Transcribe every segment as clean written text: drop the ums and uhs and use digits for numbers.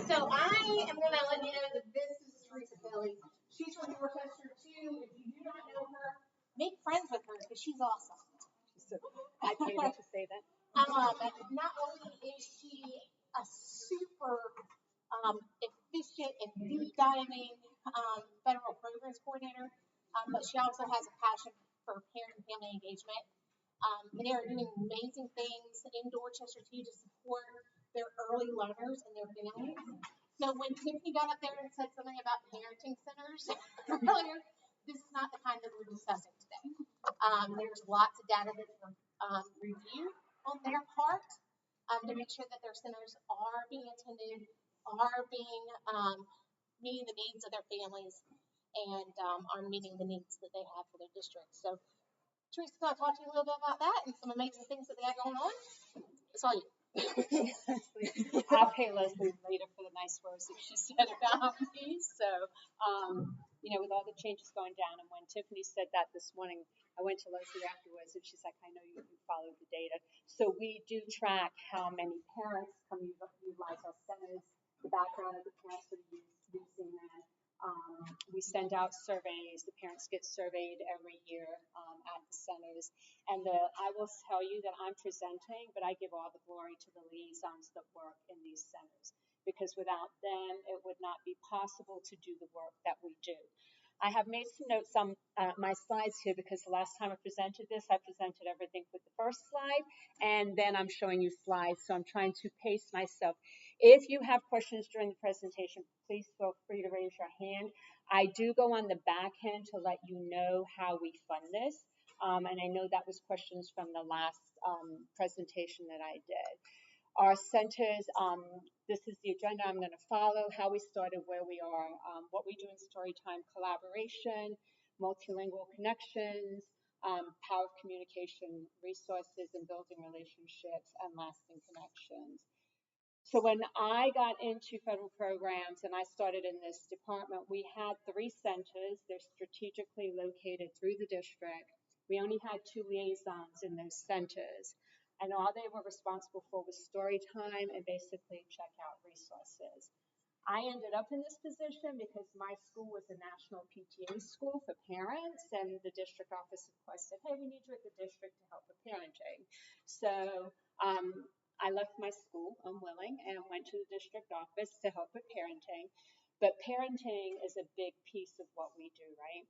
So I am going to let you know that this is Teresa Kelly. She's from Dorchester too. If you do not know her, make friends with her because she's awesome. I can't wait to say that. Not only is she a super efficient and deep diving federal programs coordinator, but she also has a passion for parent and family engagement. They are doing amazing things in Dorchester too to support their early learners and their families. So when Tiffany got up there and said something about parenting centers earlier, this is not the kind that we're discussing today. There's lots of data that review on their part to make sure that their centers are being attended, are being meeting the needs of their families, and are meeting the needs that they have for their district. So Teresa's going to talk to you a little bit about that and some amazing things that they have going on. It's all you. I'll pay Leslie later for the nice words that she said about me. So, with all the changes going down, and when Tiffany said that this morning, I went to Leslie afterwards, and she's like, I know you follow the data. So we do track how many parents come utilize our centers, the background of the parents that are using them. We send out surveys. The parents get surveyed every year at the centers. And I will tell you that I'm presenting, but I give all the glory to the liaisons that work in these centers, because without them, it would not be possible to do the work that we do. I have made some notes on my slides here because the last time I presented this, I presented everything with the first slide, and then I'm showing you slides, so I'm trying to pace myself. If you have questions during the presentation, please feel free to raise your hand. I do go on the back end to let you know how we fund this, and I know that was questions from the last presentation that I did. Our centers, this is the agenda I'm going to follow, how we started, where we are, what we do in Storytime collaboration, multilingual connections, power of communication resources, and building relationships and lasting connections. So when I got into federal programs and I started in this department, we had 3 centers. They're strategically located through the district. We only had 2 liaisons in those centers. And all they were responsible for was story time and basically checkout resources. I ended up in this position because my school was a national PTA school for parents, and the district office, of course, said, hey, we need you at the district to help with parenting. So I left my school, unwilling, and went to the district office to help with parenting. But parenting is a big piece of what we do, right?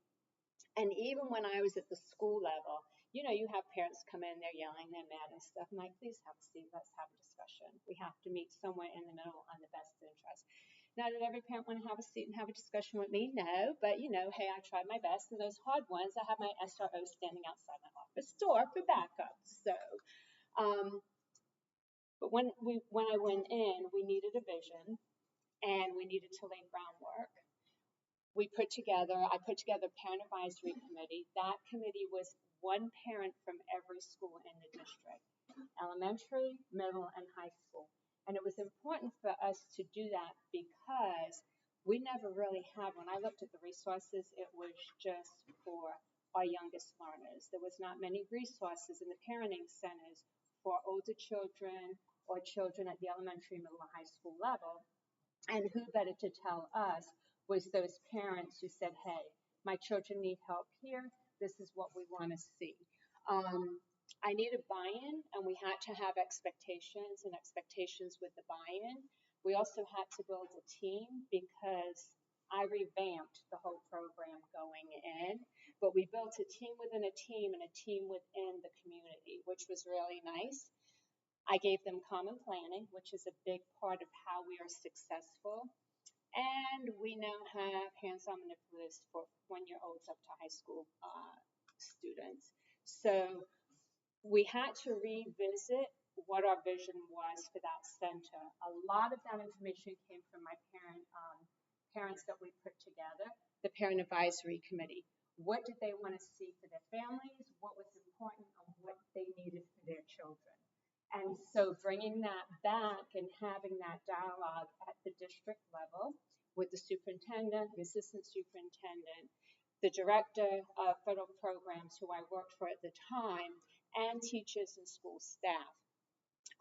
And even when I was at the school level, you have parents come in, they're yelling, they're mad and stuff. I'm like, please have a seat, let's have a discussion. We have to meet somewhere in the middle on the best interest. Now, did every parent want to have a seat and have a discussion with me? No, but hey, I tried my best. And those hard ones, I have my SRO standing outside my office door for backup. So, but when I went in, we needed a vision and we needed to lay groundwork. I put together a parent advisory committee. That committee was one parent from every school in the district, elementary, middle, and high school. And it was important for us to do that because we never really had, when I looked at the resources, it was just for our youngest learners. There was not many resources in the parenting centers for older children or children at the elementary, middle, or high school level. And who better to tell us was those parents who said, hey, my children need help here. This is what we want to see. I needed buy-in, and we had to have expectations with the buy-in. We also had to build a team because I revamped the whole program going in, but we built a team within a team and a team within the community, which was really nice. I gave them common planning, which is a big part of how we are successful. And we now have hands-on manipulatives for 1-year-olds up to high school students. So we had to revisit what our vision was for that center. A lot of that information came from my parents that we put together, the Parent Advisory Committee. What did they want to see for their families? What was important, and what they needed for their children? And so bringing that back and having that dialogue at the district level with the superintendent, the assistant superintendent, the director of federal programs who I worked for at the time, and teachers and school staff.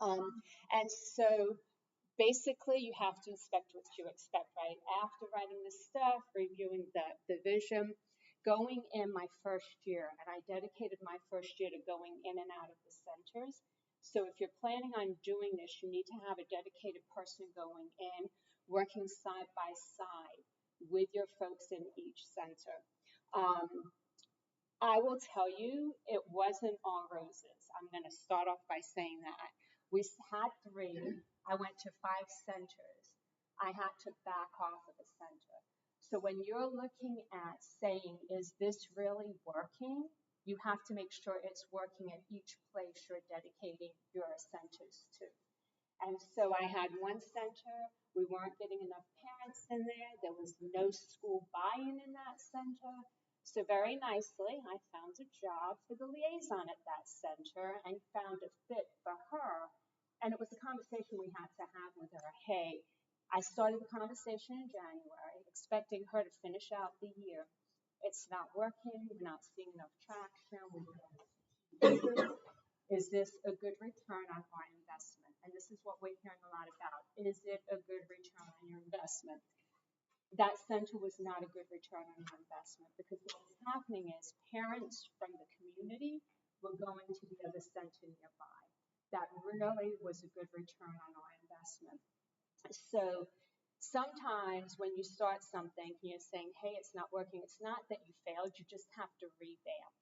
And so basically you have to inspect what you expect, right? After writing the stuff, reviewing the vision, going in my first year, and I dedicated my first year to going in and out of the centers. So if you're planning on doing this, you need to have a dedicated person going in, working side by side with your folks in each center. I will tell you, it wasn't all roses. I'm going to start off by saying that. We had 3. I went to 5 centers. I had to back off of a center. So when you're looking at saying, is this really working? You have to make sure it's working at each place you're dedicating your centers to. And so I had one center, we weren't getting enough parents in there, there was no school buy-in in that center. So very nicely, I found a job for the liaison at that center and found a fit for her. And it was a conversation we had to have with her. Hey, I started the conversation in January, expecting her to finish out the year. It's not working, we're not seeing enough traction, is this a good return on our investment? And this is what we're hearing a lot about. Is it a good return on your investment? That center was not a good return on your investment because what was happening is parents from the community were going to the other center nearby. That really was a good return on our investment. So sometimes when you start something, you're saying, hey, it's not working. It's not that you failed. You just have to revamp,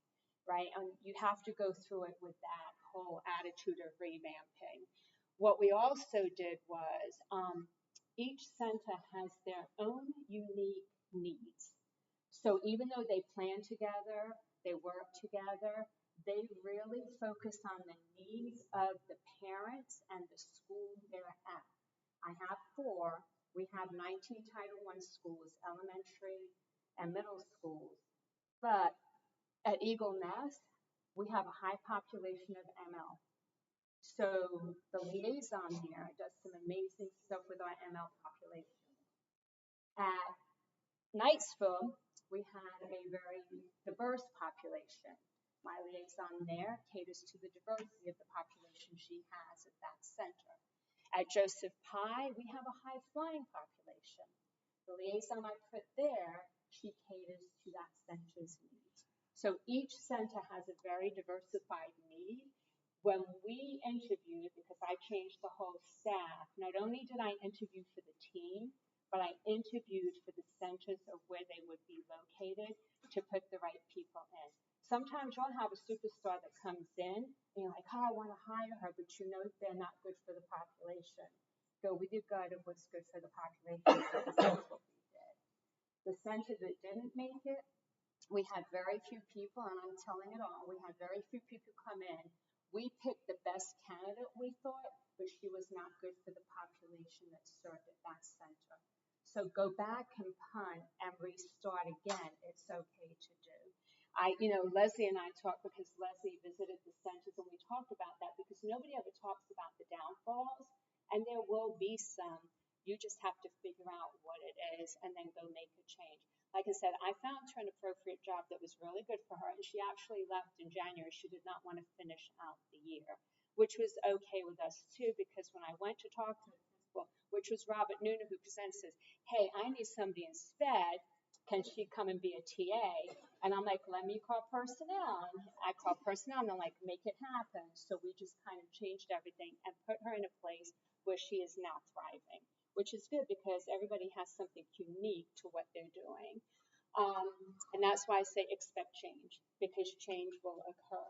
right? And you have to go through it with that whole attitude of revamping. What we also did was each center has their own unique needs. So even though they plan together, they work together, they really focus on the needs of the parents and the school they're at. I have 4. We have 19 Title I schools, elementary and middle schools. But at Eagle Nest, we have a high population of ML. So the liaison here does some amazing stuff with our ML population. At Knightsville, we had a very diverse population. My liaison there caters to the diversity of the population she has at that center. At Joseph Pye, we have a high-flying population. The liaison I put there, she caters to that center's needs. So each center has a very diversified need. When we interviewed, because I changed the whole staff, not only did I interview for the team, but I interviewed for the centers of where they would be located to put the right people in. Sometimes you'll have a superstar that comes in and you're like, oh, I want to hire her, but you know they're not good for the population. Go with your gut of what's good for the population. That's what we did. The center that didn't make it, we had very few people, and I'm telling it all, we had very few people come in. We picked the best candidate, we thought, but she was not good for the population that served at that center. So go back and punt and restart again. It's okay to do. Leslie and I talked because Leslie visited the centers and we talked about that because nobody ever talks about the downfalls, and there will be some. You just have to figure out what it is and then go make a change. Like I said, I found her an appropriate job that was really good for her, and she actually left in January. She did not want to finish out the year, which was okay with us too, because when I went to talk to the principal, which was Robert Noonan, who presented, says, hey, I need somebody in SPED. Can she come and be a TA? And I'm like, let me call personnel. And I called personnel, and they're like, make it happen. So we just kind of changed everything and put her in a place where she is now thriving, which is good because everybody has something unique to what they're doing. And that's why I say expect change, because change will occur.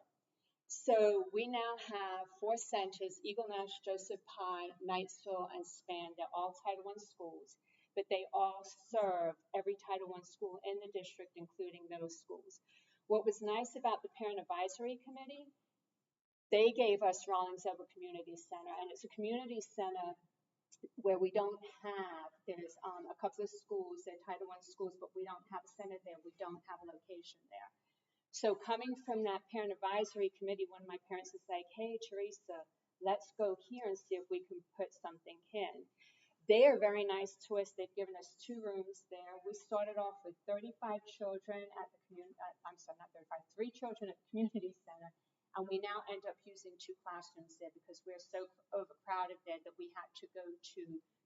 So we now have 4 centers, Eagle Nest, Joseph Pye, Knightsville, and Span. They're all Title I schools, but they all serve every Title I school in the district, including middle schools. What was nice about the Parent Advisory Committee, they gave us Rawlings Edward Community Center, and it's a community center where we don't have, there's a couple of schools, they're Title I schools, but we don't have a center there, we don't have a location there. So coming from that Parent Advisory Committee, one of my parents was like, hey, Teresa, let's go here and see if we can put something in. They are very nice to us. They've given us 2 rooms there. We started off with 35 children at the community, 3 children at the community center, And we now end up using 2 classrooms there because we're so overcrowded there that we had to go to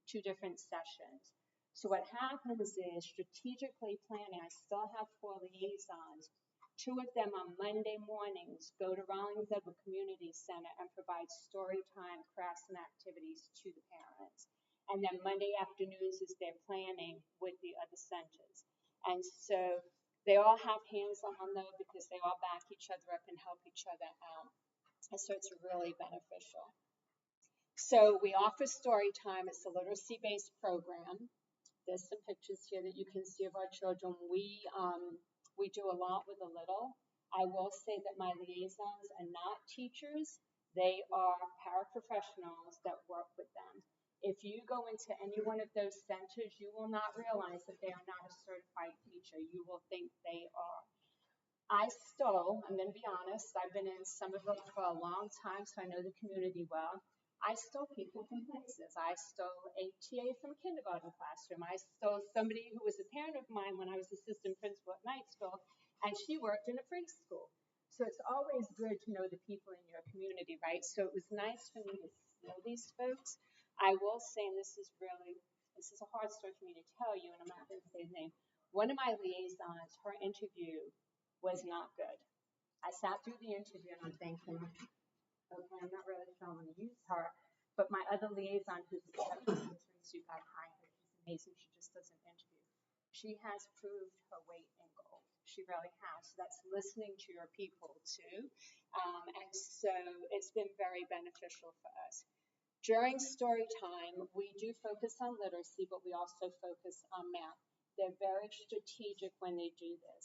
2 different sessions. So what happens is strategically planning, I still have 4 liaisons. 2 of them on Monday mornings go to Rawlings Edward Community Center and provide story time, crafts, and activities to the parents. And then Monday afternoons is their planning with the other centers. And so they all have hands-on though because they all back each other up and help each other out. And so it's really beneficial. So we offer story time. It's a literacy-based program. There's some pictures here that you can see of our children. We do a lot with the little. I will say that my liaisons are not teachers. They are paraprofessionals that work with them. If you go into any one of those centers, you will not realize that they are not a certified teacher. You will think they are. I'm going to be honest, I've been in some of them for a long time, so I know the community well. I stole people from places. I stole a TA from a kindergarten classroom. I stole somebody who was a parent of mine when I was assistant principal at night school, and she worked in a preschool. So it's always good to know the people in your community, right? So it was nice for me to know these folks. I will say, and this is a hard story for me to tell you, and I'm not going to say his name. One of my liaisons, her interview was not good. I sat through the interview and I'm thinking, okay, I'm not really sure I'm going to use her, but my other liaison, who's a suit got high, she's amazing. She just does an interview. She has proved her weight in gold. She really has. So that's listening to your people too, and so it's been very beneficial for us. During story time, we do focus on literacy, but we also focus on math. They're very strategic when they do this.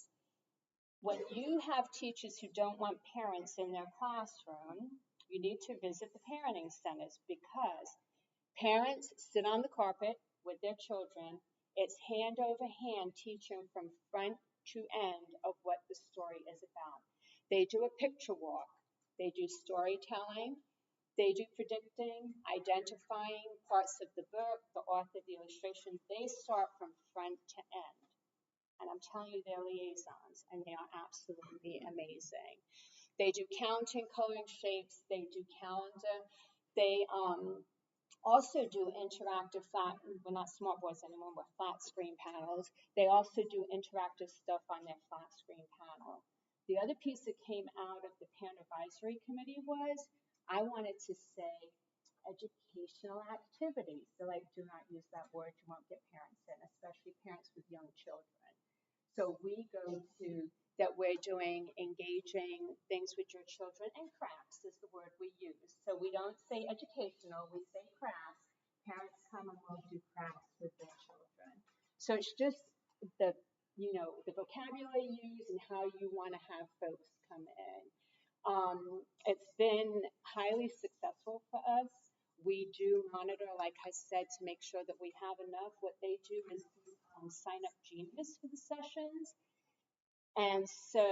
When you have teachers who don't want parents in their classroom, you need to visit the parenting centers because parents sit on the carpet with their children. It's hand over hand teaching from front to end of what the story is about. They do a picture walk. They do storytelling. They do predicting, identifying parts of the book, the author, the illustration. They start from front to end. And I'm telling you, they're liaisons, and they are absolutely amazing. They do counting, coloring shapes. They do calendar. They also do interactive we're not smart boards anymore, we're flat screen panels. They also do interactive stuff on their flat screen panel. The other piece that came out of the Parent Advisory Committee was I wanted to say educational activities. So like, do not use that word, you won't get parents in, especially parents with young children. So we go to that we're doing engaging things with your children, and crafts is the word we use. So we don't say educational, we say crafts. Parents come and we'll do crafts with their children. So it's just the vocabulary you use and how you want to have folks come in. It's been highly successful for us. We do monitor, like I said, to make sure that we have enough. What they do is sign up Genius for the sessions. And so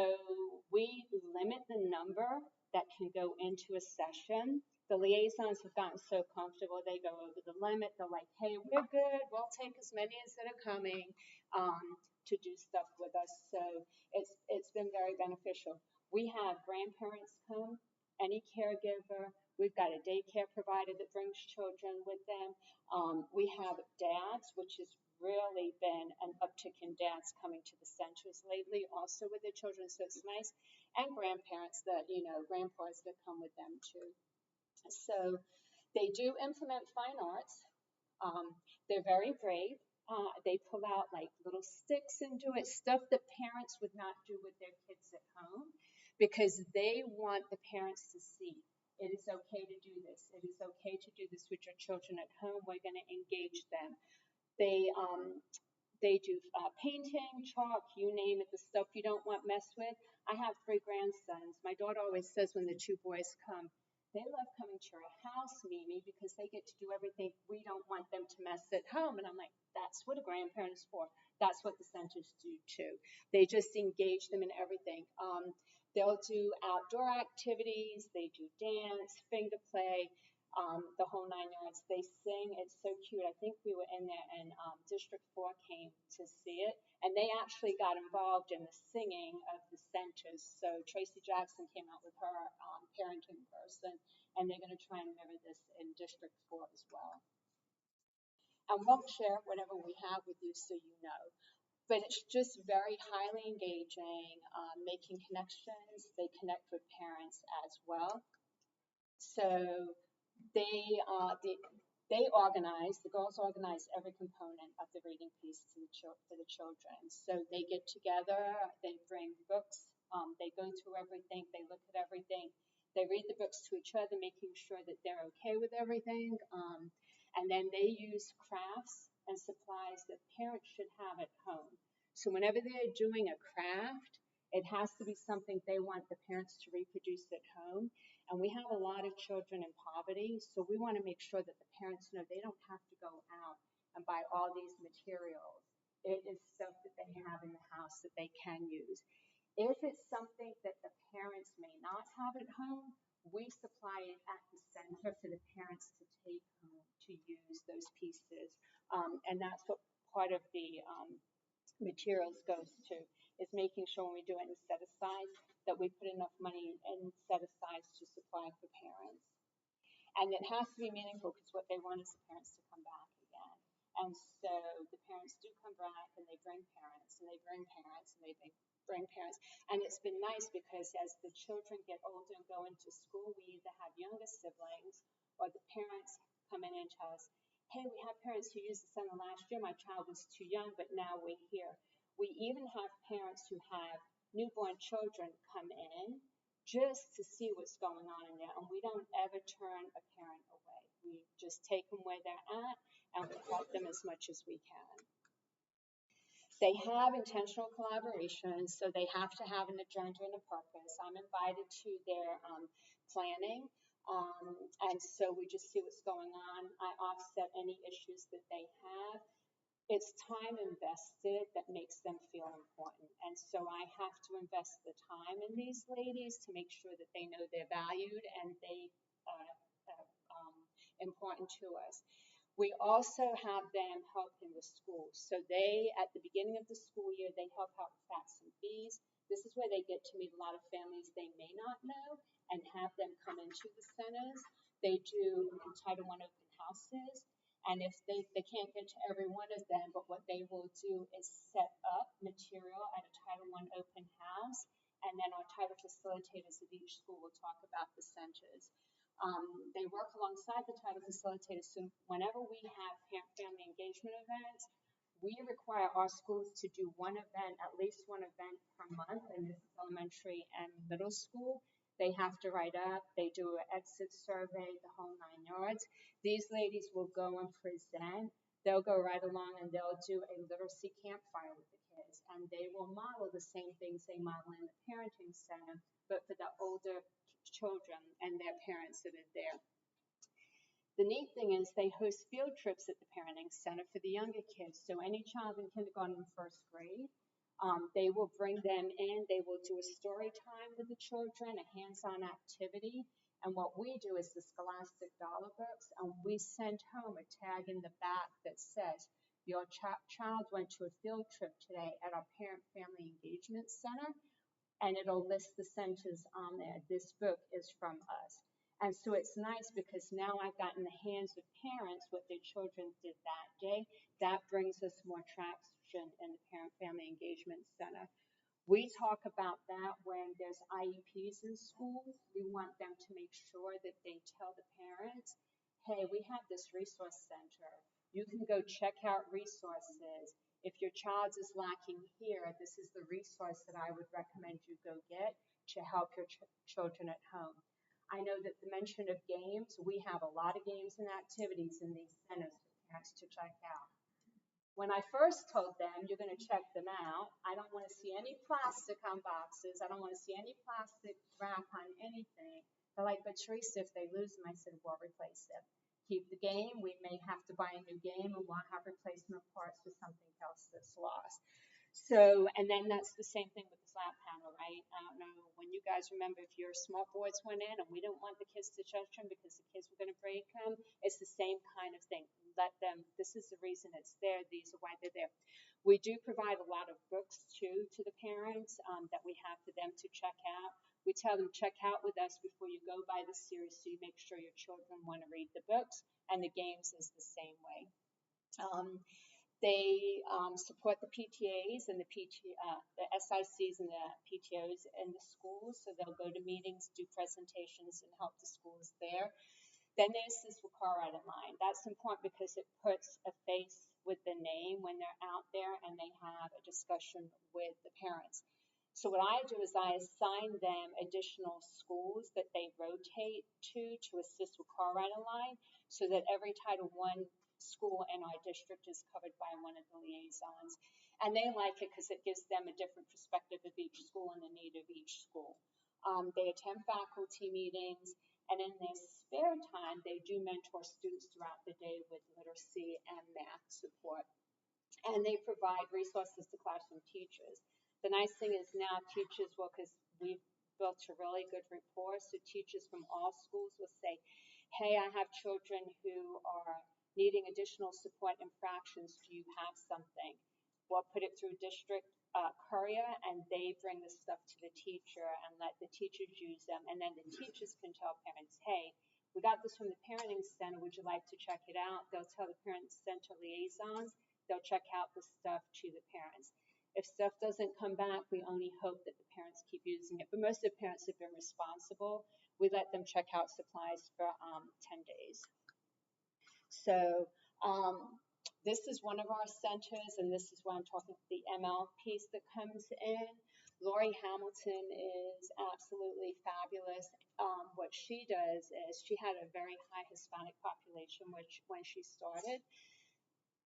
we limit the number that can go into a session. The liaisons have gotten so comfortable, they go over the limit. They're like, hey, we're good. We'll take as many as that are coming to do stuff with us. So it's been very beneficial. We have grandparents come, any caregiver. We've got a daycare provider that brings children with them. We have dads, which has really been an uptick in dads coming to the centers lately, also with their children, so it's nice. And grandparents that, grandpas that come with them too. So they do implement fine arts. They're very brave. They pull out like little sticks and do it, stuff that parents would not do with their kids at home because they want the parents to see. It is okay to do this. It is okay to do this with your children at home. We're going to engage them. They do painting, chalk, you name it, the stuff you don't want messed with. I have 3 grandsons. My daughter always says when the 2 boys come, they love coming to our house, Mimi, because they get to do everything we don't want them to mess at home. And I'm like, that's what a grandparent is for. That's what the centers do too. They just engage them in everything. They'll do outdoor activities. They do dance, finger play. the whole 9 yards. They sing. It's so cute. I think we were in there, and District 4 came to see it, and they actually got involved in the singing of the centers. So Tracy Jackson came out with her parenting person, and they're going to try and mirror this in District 4 as well. And we'll share whatever we have with you so you know. But it's just very highly engaging, making connections. They connect with parents as well. So they organize, the girls organize every component of the reading piece for the children. So they get together, they bring books, they go through everything, they look at everything, they read the books to each other, making sure that they're okay with everything. And then they use crafts and supplies that parents should have at home. So whenever they're doing a craft, it has to be something they want the parents to reproduce at home. And we have a lot of children in poverty, so we want to make sure that the parents know they don't have to go out and buy all these materials. It is stuff that they have in the house that they can use. If it's something that the parents may not have at home, we supply it at the center for the parents to take home to use those pieces. And that's what part of the materials goes to, is making sure when we do it in set aside that we put enough money in set aside to supply for parents. And it has to be meaningful, because what they want is the parents to come back again. And so the parents do come back, and they bring parents, and they bring parents, and they bring parents. And it's been nice, because as the children get older and go into school, we either have younger siblings, or the parents come in and tell us, hey, we have parents who used the center last year. My child was too young, but now we're here. We even have parents who have newborn children come in just to see what's going on in there. And we don't ever turn a parent away. We just take them where they're at, and we help them as much as we can. They have intentional collaboration, so they have to have an agenda and a purpose. I'm invited to their planning. And so we just see what's going on. I offset any issues that they have. It's time invested that makes them feel important. And so I have to invest the time in these ladies to make sure that they know they're valued and they are important to us. We also have them help in the school. So they, at the beginning of the school year, they help out with facts and fees. This is where they get to meet a lot of families they may not know and have them come into the centers. They do Title I open houses, and if they can't get to every one of them, but what they will do is set up material at a Title I open house, and then our title facilitators at each school will talk about the centers. They work alongside the title facilitators, so whenever we have parent-family engagement events, we require our schools to do one event, at least one event per month, and this is elementary and middle school. They have to write up, they do an exit survey, the whole 9 yards. These ladies will go and present. They'll go right along and they'll do a literacy campfire with the kids, and they will model the same things they model in the parenting center, but for the older children and their parents that are there. The neat thing is they host field trips at the parenting center for the younger kids. So any child in kindergarten and first grade, they will bring them in. They will do a story time with the children, a hands-on activity. And what we do is the Scholastic Dollar Books, and we send home a tag in the back that says, your child went to a field trip today at our Parent-Family Engagement Center, and it'll list the centers on there. This book is from us. And so it's nice because now I've got in the hands of parents what their children did that day. That brings us more traction in the Parent-Family Engagement Center. We talk about that when there's IEPs in schools. We want them to make sure that they tell the parents, hey, we have this resource center. You can go check out resources. If your child is lacking here, this is the resource that I would recommend you go get to help your children at home. I know that the mention of games, we have a lot of games and activities in these centers for parents to check out. When I first told them, you're going to check them out, I don't want to see any plastic on boxes. I don't want to see any plastic wrap on anything. They're like, but Teresa, if they lose them, I said, we'll replace them. Keep the game. We may have to buy a new game, and we'll have replacement parts for something else that's lost. So, and then that's the same thing with the flat panel, right? I don't know when you guys remember if your smart boards went in and we didn't want the kids to touch them because the kids were going to break them. It's the same kind of thing. Let them, this is the reason it's there. These are why they're there. We do provide a lot of books too to the parents that we have for them to check out. We tell them check out with us before you go buy the series so you make sure your children want to read the books, and the games is the same way. They support the PTAs and the SICs and the PTOs in the schools, so they'll go to meetings, do presentations, and help the schools there. Then they assist with car ride line. That's important because it puts a face with the name when they're out there and they have a discussion with the parents. So what I do is I assign them additional schools that they rotate to assist with car ride line, so that every Title I school in our district is covered by one of the liaisons. And they like it because it gives them a different perspective of each school and the need of each school. They attend faculty meetings, and in their spare time, they do mentor students throughout the day with literacy and math support. And they provide resources to classroom teachers. The nice thing is now teachers will, because we've built a really good rapport, so teachers from all schools will say, hey, I have children who are needing additional support in fractions. Do you have something? We'll put it through district courier, and they bring the stuff to the teacher and let the teachers use them. And then the teachers can tell parents, hey, we got this from the parenting center. Would you like to check it out? They'll tell the parent center liaisons. They'll check out the stuff to the parents. If stuff doesn't come back, we only hope that the parents keep using it. But most of the parents have been responsible. We let them check out supplies for 10 days. So this is one of our centers, and this is where I'm talking about the ML piece that comes in. Lori Hamilton is absolutely fabulous. What she does is she had a very high Hispanic population when she started.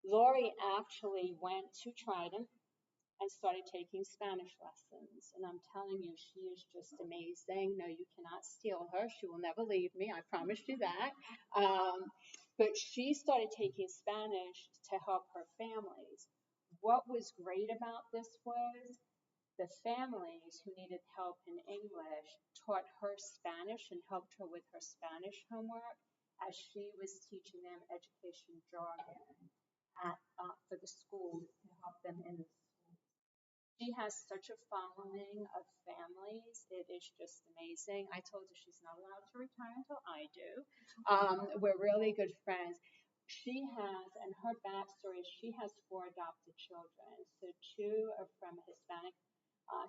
Lori actually went to Trident and started taking Spanish lessons. And I'm telling you, she is just amazing. No, you cannot steal her. She will never leave me. I promise you that. But she started taking Spanish to help her families. What was great about this was the families who needed help in English taught her Spanish and helped her with her Spanish homework as she was teaching them education jargon for the school to help them in the school. She has such a following of families. It is just amazing. I told her she's not allowed to retire until I do. We're really good friends. She has, and her backstory is she has 4 adopted children. So 2 are from a Hispanic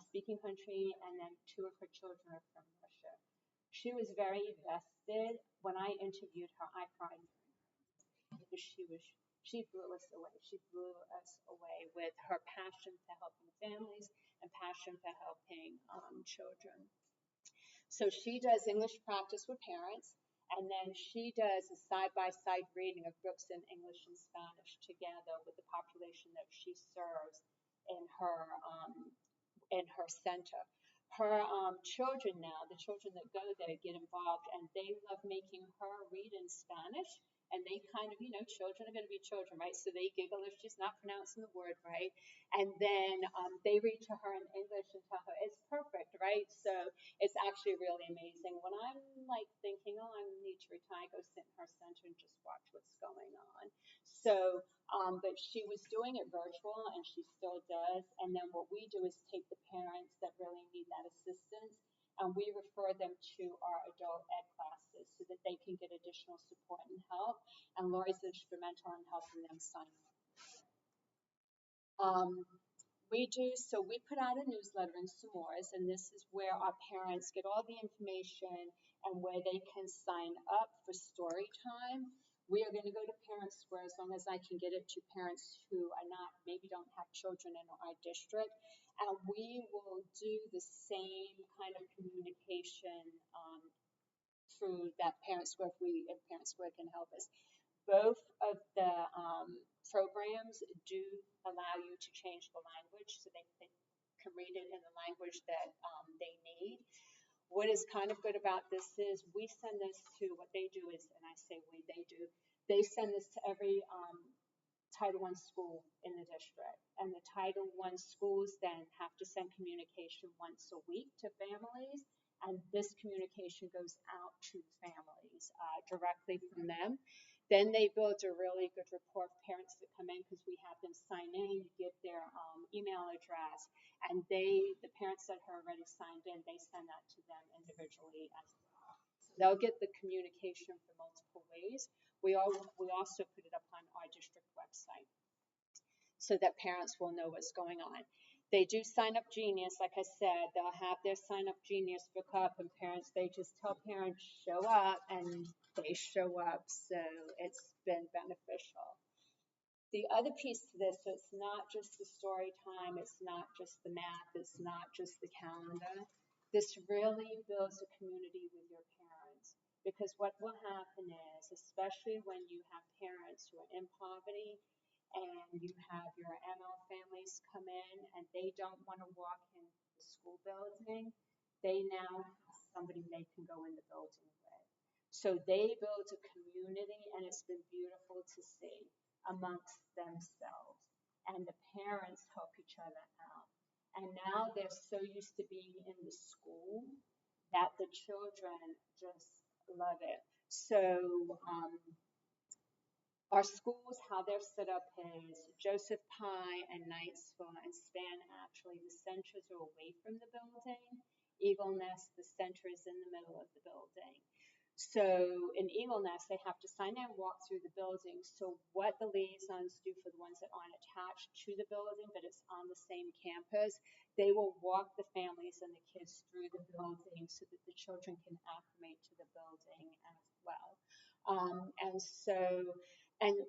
speaking country, and then 2 of her children are from Russia. She was very vested. When I interviewed her, I cried because she blew us away. She blew us away with her passion for helping families and passion for helping children. So she does English practice with parents, and then she does a side-by-side reading of books in English and Spanish together with the population that she serves in her center. Her children now, the children that go there, get involved, and they love making her read in Spanish. And they kind of, children are going to be children, right? So they giggle if she's not pronouncing the word right. And then they read to her in English and tell her it's perfect, right? So it's actually really amazing. When I'm like thinking, oh, I need to retire, go sit in her center and just watch what's going on. So, but she was doing it virtual, and she still does. And then what we do is take the parents that really need that assistance, and we refer them to our adult ed classes so that they can get additional support and help. And Lori's instrumental in helping them sign up. We put out a newsletter in S'mores, and this is where our parents get all the information and where they can sign up for story time. We are going to go to Parent Square as long as I can get it to parents who are maybe don't have children in our district. And we will do the same kind of communication through that Parent Square if Parent Square can help us. Both of the programs do allow you to change the language so they can read it in the language that they need. What is kind of good about this is we send this to, what they do is, and I say we, they do, they send this to every Title I school in the district. And the Title I schools then have to send communication once a week to families. And this communication goes out to families directly from them. Then they build a really good rapport of parents that come in because we have them sign in, give their email address, and the parents that are already signed in, they send that to them individually as well. So they'll get the communication from multiple ways. We also put it up on our district website so that parents will know what's going on. They do Sign Up Genius, like I said, they'll have their Sign Up Genius book up, and parents, they just tell parents, show up, and they show up. So it's been beneficial. The other piece to this, so it's not just the story time, it's not just the math, it's not just the calendar. This really builds a community with your parents. Because what will happen is, especially when you have parents who are in poverty and you have your ML families come in and they don't want to walk in the school building, they now have somebody they can go in the building with. So they build a community, and it's been beautiful to see amongst themselves. And the parents help each other out. And now they're so used to being in the school that the children just love it. So our schools, how they're set up is Joseph Pye and Knightsville and Span, actually, the centers are away from the building. Eagle Nest, the center is in the middle of the building. So in Eagle Nest, they have to sign in and walk through the building. So what the liaisons do for the ones that aren't attached to the building, but it's on the same campus, they will walk the families and the kids through the building so that the children can acclimate to the building as well. And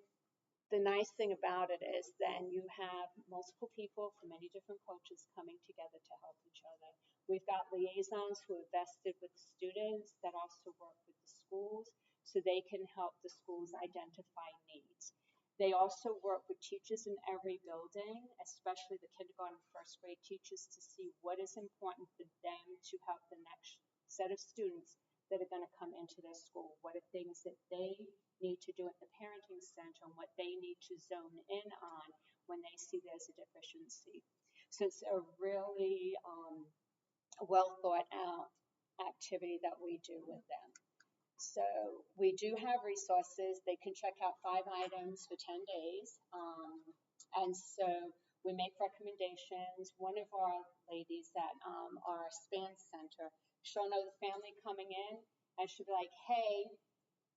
the nice thing about it is then you have multiple people from many different cultures coming together to help each other. We've got liaisons who are vested with the students that also work with the schools so they can help the schools identify needs. They also work with teachers in every building, especially the kindergarten and first grade teachers, to see what is important for them to help the next set of students that are going to come into their school. What are things that they need to do at the parenting center and what they need to zone in on when they see there's a deficiency. So it's a really well thought out activity that we do with them. So we do have resources. They can check out 5 items for 10 days. And so we make recommendations. One of our ladies at our Span Center, she'll know the family coming in and she'll be like, hey,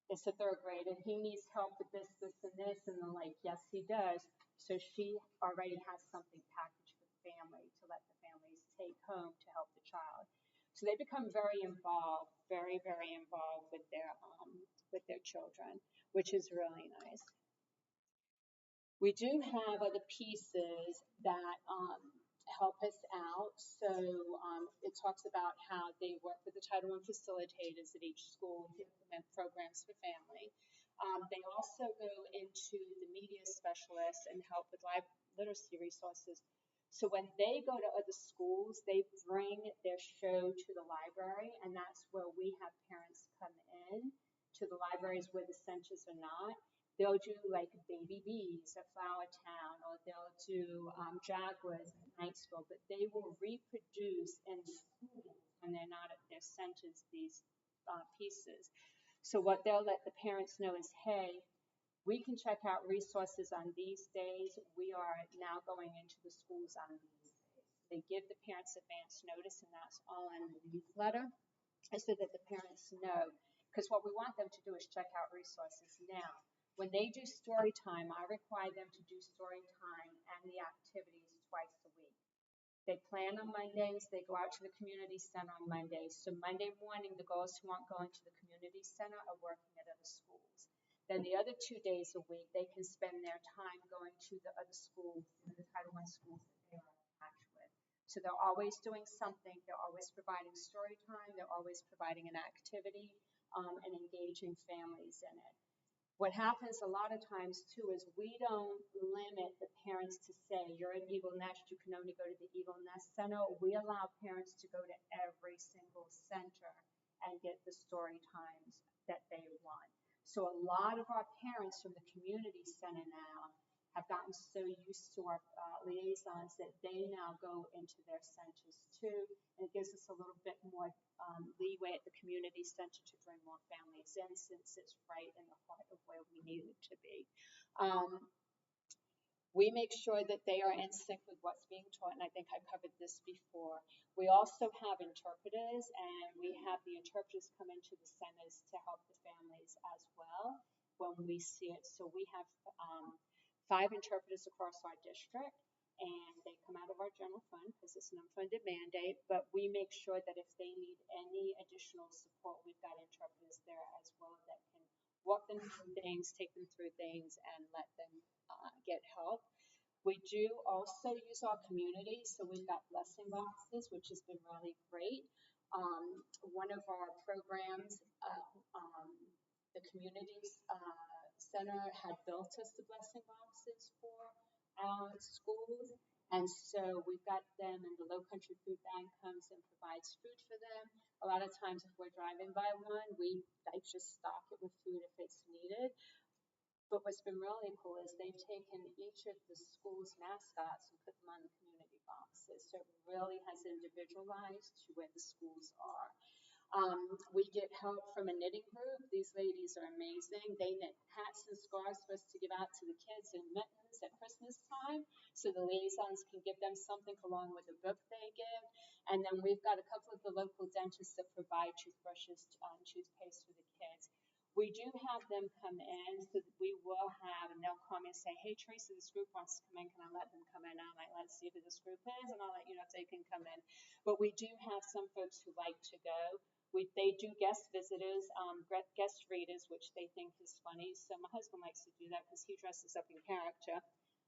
it's a 3rd grader, he needs help with this, this, and this. And they're like, yes, he does. So she already has something packaged for the family to let the families take home to help the child. So they become very involved, very, very involved with their children, which is really nice. We do have other pieces that help us out. So it talks about how they work with the Title I facilitators at each school to implement programs for family. They also go into the media specialists and help with literacy resources. So when they go to other schools, they bring their show to the library, and that's where we have parents come in to the libraries where the centers are not. They'll do like Baby Bees at Flower Town, or they'll do Jaguars at Knightsville, but they will reproduce in the schools when they're not at their centers, these pieces. So what they'll let the parents know is, hey, we can check out resources on these days. We are now going into the schools on these days. They give the parents advance notice, and that's all in the newsletter, so that the parents know. Because what we want them to do is check out resources now. When they do story time, I require them to do story time and the activities twice a week. They plan on Mondays, they go out to the community center on Mondays. So Monday morning, the girls who aren't going to the community center are working at other schools. Then the other 2 days a week, they can spend their time going to the other schools, the Title I schools that they are attached with. So they're always doing something, they're always providing story time, they're always providing an activity and engaging families in it. What happens a lot of times, too, is we don't limit the parents to say, you're at Eagle Nest, you can only go to the Eagle Nest Center. We allow parents to go to every single center and get the story times that they want. So a lot of our parents from the community center now have gotten so used to our liaisons that they now go into their centers too. And it gives us a little bit more leeway at the community center to bring more families in, since it's right in the heart of where we need it to be. We make sure that they are in sync with what's being taught, and I think I covered this before. We also have interpreters, and we have the interpreters come into the centers to help the families as well when we see it. So we have 5 interpreters across our district, and they come out of our general fund because it's an unfunded mandate, but we make sure that if they need any additional support, we've got interpreters there as well that can walk them through things, take them through things, and let them get help. We do also use our community, so we've got blessing boxes, which has been really great. One of our programs, the community center had built us the blessing boxes for our schools, and so we've got them, and the Low Country Food Bank comes and provides food for them. A lot of times if we're driving by one, we just stock it with food if it's needed. But what's been really cool is they've taken each of the school's mascots and put them on the community boxes. So it really has individualized to where the schools are. We get help from a knitting group. These ladies are amazing. They knit hats and scarves for us to give out to the kids and mittens at Christmas time, so the liaisons can give them something along with the book they give. And then we've got a couple of the local dentists that provide toothbrushes, toothpaste for the kids. We do have them come in, so that we will have, and they'll come and say, hey, Tracy, this group wants to come in. Can I let them come in? I'm like, let's see who this group is, and I'll let you know if they can come in. But we do have some folks who like to go. They do guest visitors, guest readers, which they think is funny. So my husband likes to do that because he dresses up in character.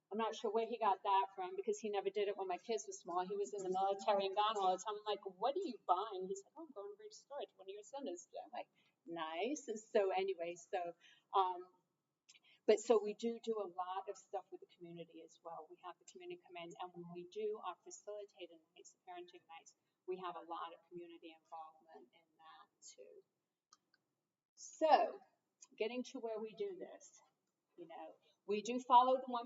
I'm not sure where he got that from because he never did it when my kids were small. He was in the military and gone all the time. I'm like, what are you buying? He's like, oh, I'm going to read a story to one of your centers. I'm like, nice. And so anyway, so we do a lot of stuff with the community as well. We have the community come in, and when we do our facilitated nights, parenting nights, we have a lot of community involvement in that too. So getting to where we do this, we do follow the 1%, 90%,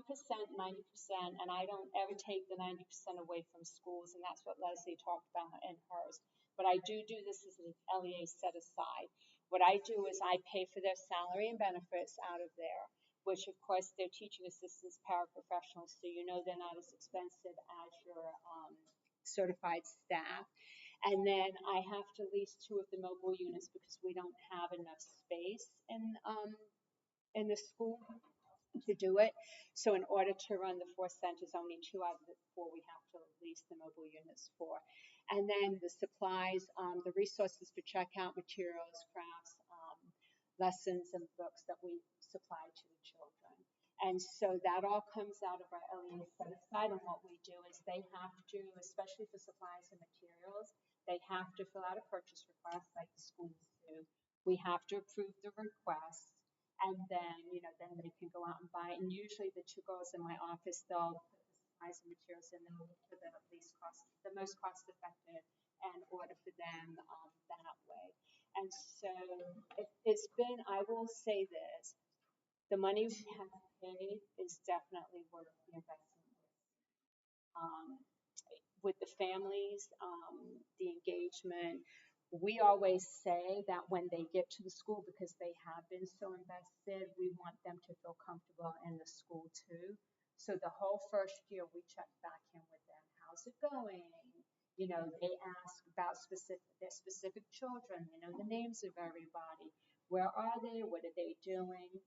and I don't ever take the 90% away from schools, and that's what Leslie talked about in hers. But I do this as an LEA set aside. What I do is I pay for their salary and benefits out of there, which of course they're teaching assistants, paraprofessionals, so they're not as expensive as your certified staff. And then I have to lease 2 of the mobile units because we don't have enough space in the school to do it. So in order to run the 4 centers, only 2 out of the 4 we have to lease the mobile units for. And then the supplies, the resources for checkout, materials, crafts, lessons, and books that we supply to the children. And so that all comes out of our LEA set aside. And what we do is they have to, especially for supplies and materials, they have to fill out a purchase request like the schools do. We have to approve the request. And then, then they can go out and buy it. And usually the 2 girls in my office, they'll put the supplies and materials in, they'll look for the most cost effective, and order for them that way. And so it's been, I will say this, the money we have paid is definitely worth the investment. With the families, the engagement, we always say that when they get to the school, because they have been so invested, we want them to feel comfortable in the school too. So the whole first year we check back in with them. How's it going? They ask about their specific children. They know the names of everybody. Where are they? What are they doing?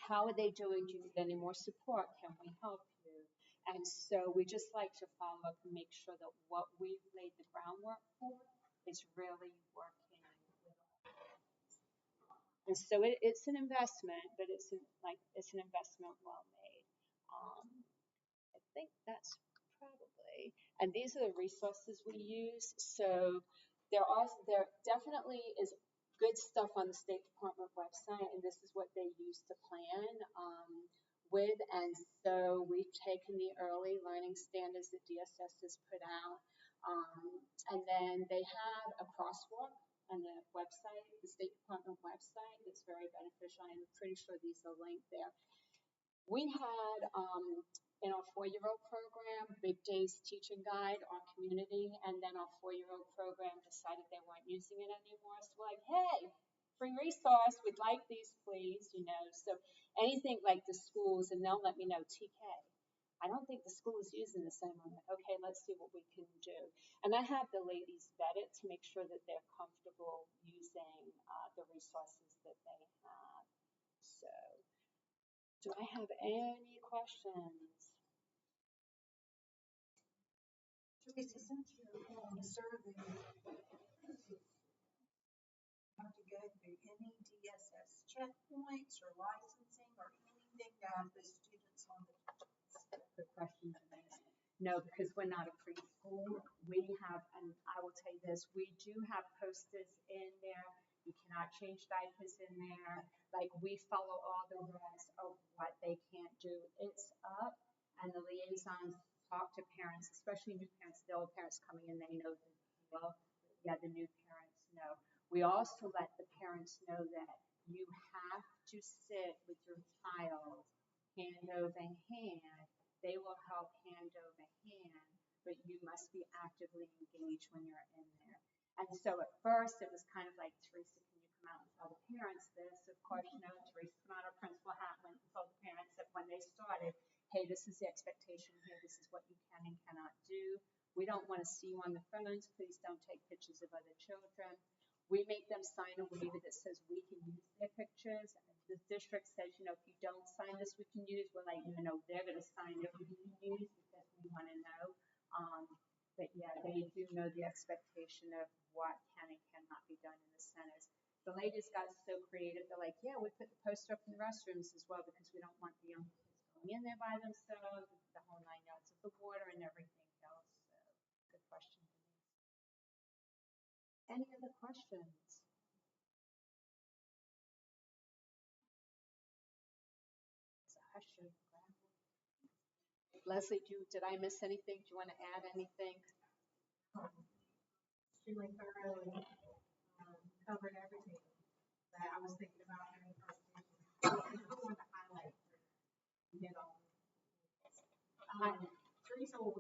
How are they doing? Do you need any more support? Can we help you? And so we just like to follow up and make sure that what we've laid the groundwork for is really working. And so it's an investment, but it's an investment well made. I think that's probably, and these are the resources we use. So there definitely is good stuff on the State Department website, and this is what they use to plan with. And so we've taken the early learning standards that DSS has put out, and then they have a crosswalk on the website, the State Department website, that's very beneficial. I'm pretty sure these are linked there. We had, in our 4-year-old program, Big Days Teaching Guide, our community, and then our 4-year-old program decided they weren't using it anymore. So we're like, hey, free resource, we'd like these, please, you know. So anything like the schools, and they'll let me know, TK, I don't think the school is using this anymore. I'm like, okay, let's see what we can do. And I have the ladies vet it to make sure that they're comfortable using the resources that they have. So, do I have any questions? Teresa, since you're on survey, have to go through any DSS checkpoints or licensing or anything to have the students on the Good question. No, because we're not a preschool. We have, and I will tell you this, we do have posters in there. You cannot change diapers in there. Like, we follow all the rules of what they can't do. It's up, and the liaisons talk to parents, especially new parents. The old parents coming in, they know the deal. Yeah, the new parents know. We also let the parents know that you have to sit with your child hand over hand. They will help hand over hand, but you must be actively engaged when you're in there. And so at first it was kind of like, Teresa, can you come out and tell the parents this? Of course, you know, Teresa put on her principal hat and told the parents that when they started, hey, this is the expectation here. This is what you can and cannot do. We don't want to see you on the phones. Please don't take pictures of other children. We make them sign a waiver that says we can use their pictures. And the district says, you know, if you don't sign this, we can use. We're like, you know, they're going to sign it, we can use because we want to know. But yeah, they do know the expectation of what can and cannot be done in the centers. The ladies got so creative. They're like, yeah, we put the poster up in the restrooms as well because we don't want the young kids going in there by themselves, the whole 9 yards of the water and everything else. So, good question, Denise. Any other questions? Leslie, did I miss anything? Do you want to add anything? extremely thorough and covered everything that I was thinking about in the presentation. I wanted to highlight, you know, Teresa will